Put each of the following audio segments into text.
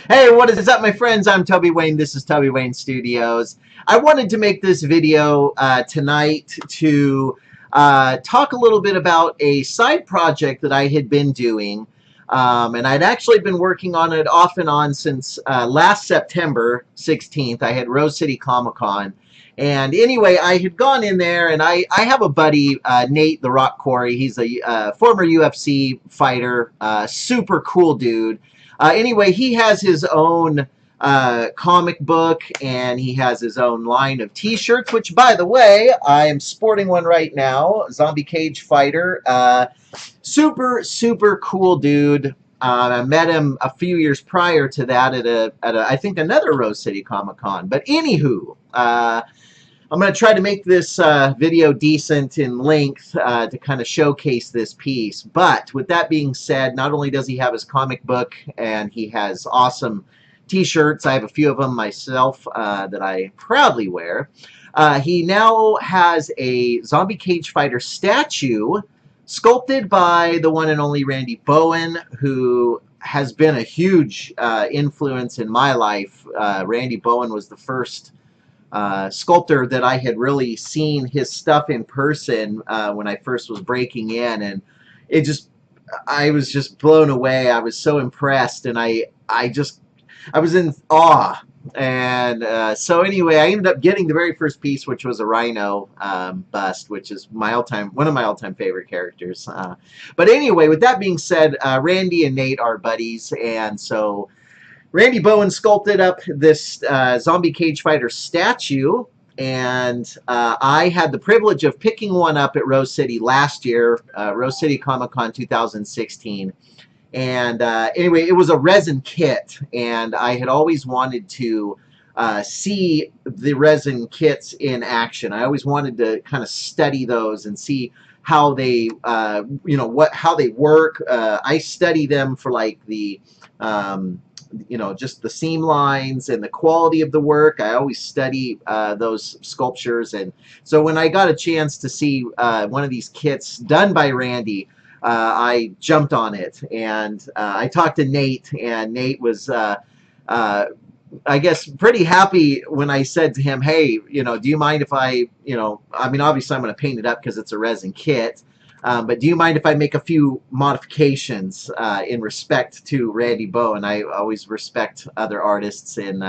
Hey, what is up, my friends? I'm Toby Wayne. This is Toby Wayne Studios. I wanted to make this video tonight to talk a little bit about a side project that I had been doing. And I'd actually been working on it off and on since last September 16th. I had Rose City Comic Con. And anyway, I had gone in there, and I have a buddy, Nate the Rock Quarry. He's a former UFC fighter, super cool dude. Anyway, he has his own comic book, and he has his own line of t-shirts, which, by the way, I am sporting one right now. Zombie Cage Fighter. Super cool dude. I met him a few years prior to that at I think another Rose City Comic Con. But anywho, I'm going to try to make this video decent in length to kind of showcase this piece. But with that being said, not only does he have his comic book and he has awesome t-shirts, I have a few of them myself that I proudly wear. He now has a Zombie Cage Fighter statue sculpted by the one and only Randy Bowen, who has been a huge influence in my life. Randy Bowen was the first sculptor that I had really seen his stuff in person when I first was breaking in, and I was just blown away. I was so impressed, and I was in awe. And so anyway, I ended up getting the very first piece, which was a rhino bust, which is one of my all-time favorite characters. But anyway, with that being said, Randy and Nate are buddies, and so Randy Bowen sculpted up this Zombie Cage Fighter statue, and I had the privilege of picking one up at Rose City last year, Rose City Comic Con 2016. And anyway, it was a resin kit, and I had always wanted to see the resin kits in action. I always wanted to kind of study those and see how they, how they work. I study them for like the just the seam lines and the quality of the work. I always study those sculptures, and so when I got a chance to see one of these kits done by Randy, I jumped on it, and I talked to Nate, and Nate was I guess pretty happy when I said to him, hey, do you mind if I mean, obviously I'm going to paint it up because it's a resin kit. But do you mind if I make a few modifications in respect to Randy Bowen? I always respect other artists, and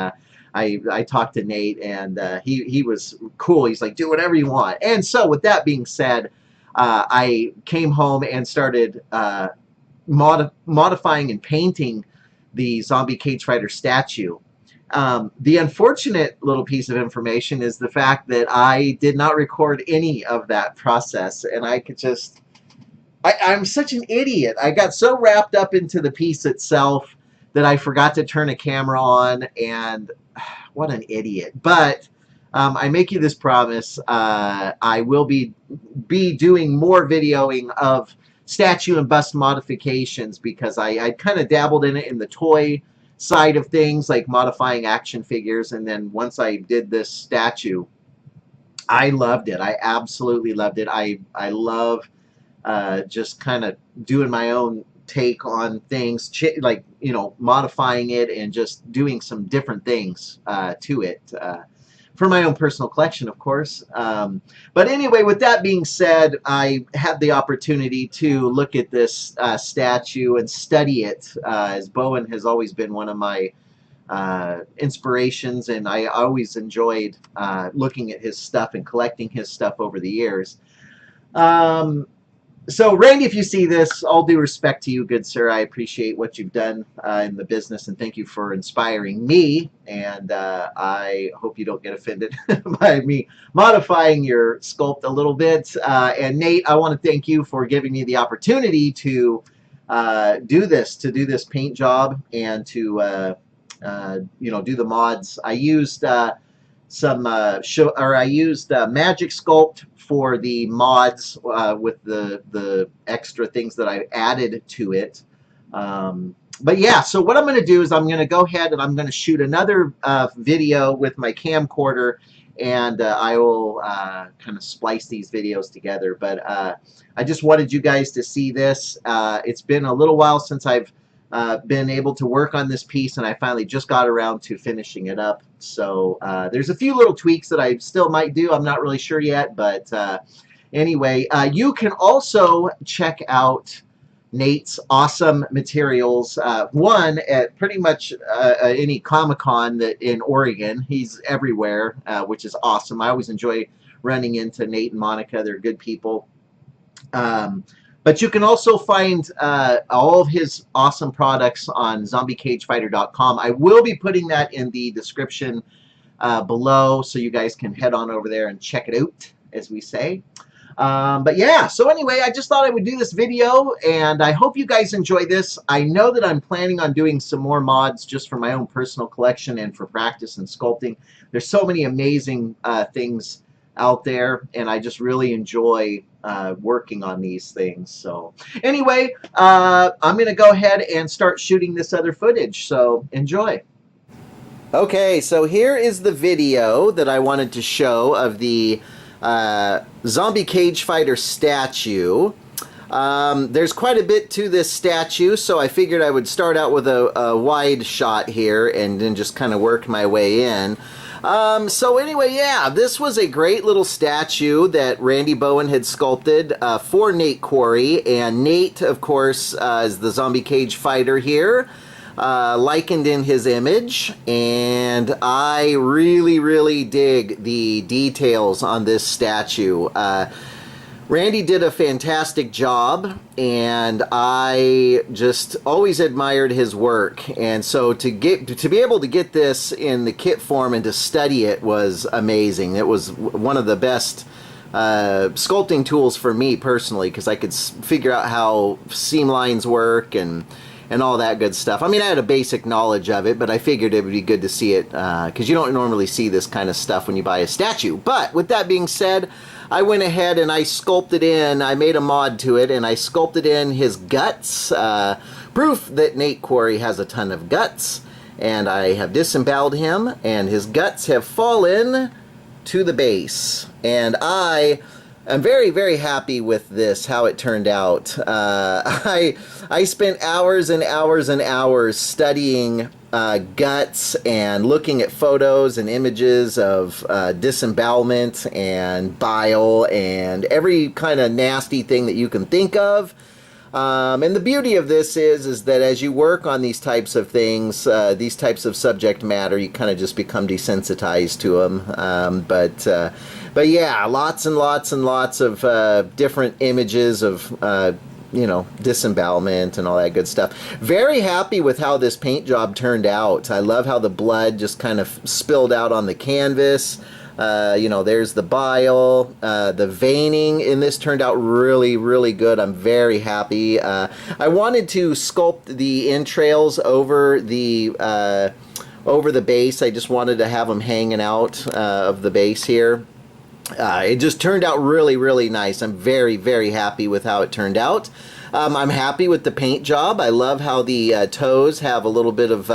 I talked to Nate, and he was cool. He's like, do whatever you want. And so with that being said, I came home and started modifying and painting the Zombie Cage Fighter statue. The unfortunate little piece of information is the fact that I did not record any of that process, and I could just... I'm such an idiot. I got so wrapped up into the piece itself that I forgot to turn a camera on, and what an idiot. But I make you this promise. I will be doing more videoing of statue and bust modifications, because I kind of dabbled in it in the toy side of things, like modifying action figures, and then once I did this statue, I loved it. I absolutely loved it. I love just kind of doing my own take on things, like, modifying it and just doing some different things to it for my own personal collection, of course. But anyway, with that being said, I had the opportunity to look at this statue and study it, as Bowen has always been one of my inspirations, and I always enjoyed looking at his stuff and collecting his stuff over the years. So, Randy, if you see this, all due respect to you, good sir. I appreciate what you've done in the business, and thank you for inspiring me. And I hope you don't get offended by me modifying your sculpt a little bit. And Nate, I want to thank you for giving me the opportunity to do this paint job, and to do the mods. I used I used Magic Sculpt for the mods with the extra things that I added to it. But yeah, so what I'm going to do is I'm going to go ahead and I'm going to shoot another video with my camcorder, and I will kind of splice these videos together. But I just wanted you guys to see this. It's been a little while since I've been able to work on this piece, and I finally just got around to finishing it up. So there's a few little tweaks that I still might do. I'm not really sure yet, but anyway, you can also check out Nate's awesome materials. One at pretty much any Comic-Con that in Oregon. He's everywhere, which is awesome. I always enjoy running into Nate and Monica. They're good people. But you can also find all of his awesome products on zombiecagefighter.com. I will be putting that in the description below, so you guys can head on over there and check it out, as we say. But yeah, so anyway, I just thought I would do this video, and I hope you guys enjoy this. I know that I'm planning on doing some more mods just for my own personal collection and for practice and sculpting. There's so many amazing things out there, and I just really enjoy working on these things. So anyway, I'm going to go ahead and start shooting this other footage, so enjoy. Okay, so here is the video that I wanted to show of the Zombie Cage Fighter statue. There's quite a bit to this statue, so I figured I would start out with a wide shot here and then just kind of work my way in. So anyway, yeah, this was a great little statue that Randy Bowen had sculpted for Nate Quarry, and Nate, of course, is the Zombie Cage Fighter here, likened in his image, and I really dig the details on this statue. Randy did a fantastic job, and I just always admired his work. And so to be able to get this in the kit form and to study it was amazing. It was one of the best sculpting tools for me personally, because I could figure out how seam lines work and all that good stuff. I mean, I had a basic knowledge of it, but I figured it would be good to see it because you don't normally see this kind of stuff when you buy a statue. But with that being said, I went ahead and I sculpted in, I made a mod to it, and I sculpted in his guts, proof that Nate Quarry has a ton of guts, and I have disemboweled him, and his guts have fallen to the base. And I'm very happy with this, how it turned out. I spent hours and hours and hours studying guts and looking at photos and images of disembowelment and bile and every kind of nasty thing that you can think of. And the beauty of this is that as you work on these types of things, these types of subject matter, you kind of just become desensitized to them. But yeah, lots and lots and lots of different images of you know, disembowelment and all that good stuff. Very happy with how this paint job turned out. I love how the blood just kind of spilled out on the canvas. You know, there's the bile. The veining in this turned out really good. I'm very happy. I wanted to sculpt the entrails over the base. I just wanted to have them hanging out of the base here. It just turned out really nice. I'm very happy with how it turned out. I'm happy with the paint job. I love how the toes have a little bit of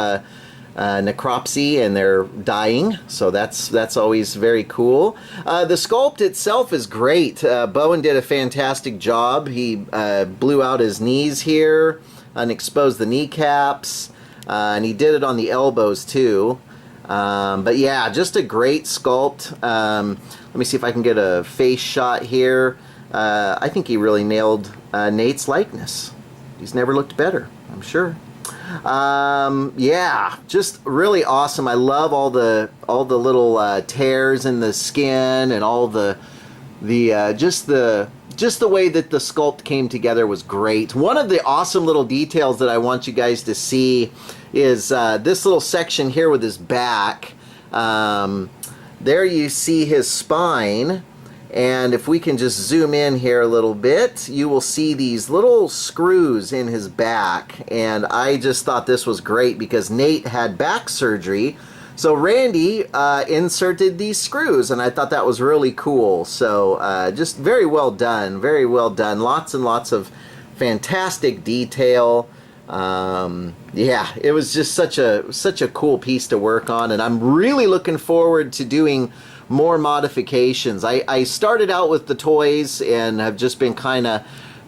necropsy and they're dying, so that's always very cool. The sculpt itself is great. Bowen did a fantastic job. He blew out his knees here and exposed the kneecaps, and he did it on the elbows too. But yeah, just a great sculpt. Let me see if I can get a face shot here. I think he really nailed Nate's likeness. He's never looked better, I'm sure. Yeah, just really awesome. I love all the little tears in the skin and all just the way that the sculpt came together was great. One of the awesome little details that I want you guys to see is this little section here with his back. There you see his spine, and if we can just zoom in here a little bit, you will see these little screws in his back, and I just thought this was great because Nate had back surgery, so Randy inserted these screws, and I thought that was really cool. So just very well done, lots and lots of fantastic detail. Yeah, it was just such a cool piece to work on, and I'm really looking forward to doing more modifications. I started out with the toys and have just been kind of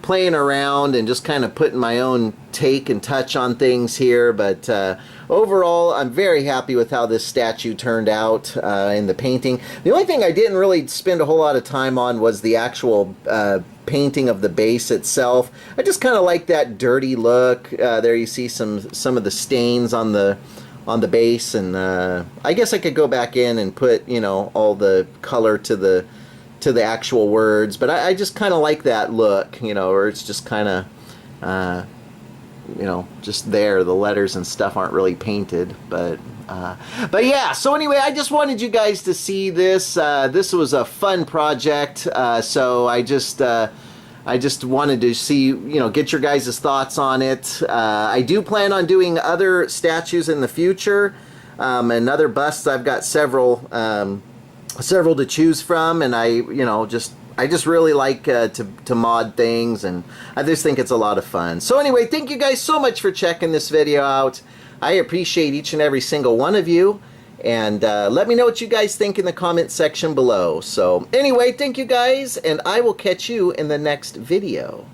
playing around and just kind of putting my own take and touch on things here, but overall I'm very happy with how this statue turned out in the painting. The only thing I didn't really spend a whole lot of time on was the actual painting of the base itself. I just kind of like that dirty look. There you see some of the stains on the base, and I guess I could go back in and put, you know, all the color to the actual words, but I just kind of like that look, you know, or it's just kind of you know, just there. The letters and stuff aren't really painted, but yeah. So anyway, I just wanted you guys to see this. This was a fun project, so I just wanted to see, you know, get your guys' thoughts on it. I do plan on doing other statues in the future, and other busts. I've got several to choose from, and I just really like to mod things, and I just think it's a lot of fun. So anyway, thank you guys so much for checking this video out. I appreciate each and every single one of you, and let me know what you guys think in the comment section below. So anyway, thank you guys, and I will catch you in the next video.